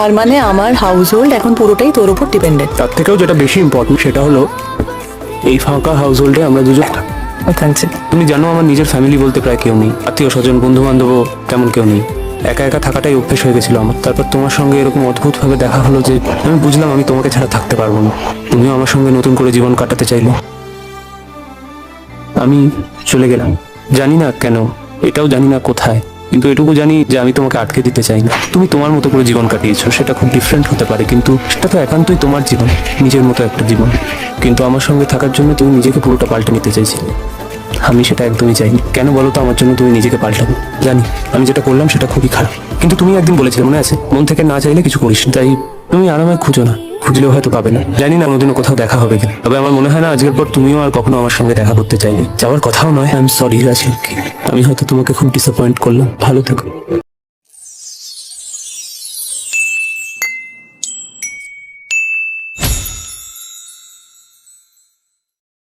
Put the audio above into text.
আর মানে আমার house hold এখন পুরোটাই তোর উপর ডিপেন্ডেন্ট। তার থেকেও যেটা বেশি ইম্পর্টেন্ট সেটা হলো এই ফাঁকা হাউস হোল্ডে আমরা দুজন থ্যাংকস। তুমি জানো আমার নিজের ফ্যামিলি বলতে প্রায় কেউ নেই, আত্মীয় স্বজন বন্ধু বান্ধবও তেমন কেউ নেই। একা একা থাকাটাই অভ্যেস হয়ে গেছিল আমার। তারপর তোমার সঙ্গে এরকম অদ্ভুতভাবে দেখা হলো যে আমি বুঝলাম আমি তোমাকে ছাড়া থাকতে পারবো না। তুমিও আমার সঙ্গে নতুন করে জীবন কাটাতে চাইলে। আমি চলে গেলাম, জানি না কেন, এটাও জানি না কোথায়, কিন্তু এটুকু জানি যে আমি তোমাকে আটকে দিতে চাই না। তুমি তোমার মতো করে জীবন কাটিয়েছো, সেটা খুব ডিফারেন্ট হতে পারে, কিন্তু সেটা তো একান্তই তোমার জীবন, নিজের মতো একটা জীবন। কিন্তু আমার সঙ্গে থাকার জন্য তুমি নিজেকে পুরোটা পাল্টে নিতে চাইছিলে। আমি সেটা একদমই চাইনি। কেন বলো তো আমার জন্য তুমি নিজেকে পাল্টাবে? জানি আমি যেটা করলাম সেটা খুবই খারাপ, কিন্তু তুমি একদিন বলেছিলে মনে আছে, মন থেকে না চাইলে কিছু করিস না। তাই তুমি আর আমায় খুঁজো না, খুঁজলেও হয়তো পাবে না। জানি না কোনোদিনও কোথাও দেখা হবে কিনা, তবে আমার মনে হয় না আজকের পর তুমিও আর কখনো আমার সঙ্গে দেখা করতে চাইলে। যাওয়ার কথাও নয়। আই এম সরি রাশি, আমি হয়তো তোমাকে খুব ডিসঅ্যাপয়েন্ট করলাম। ভালো থেকো।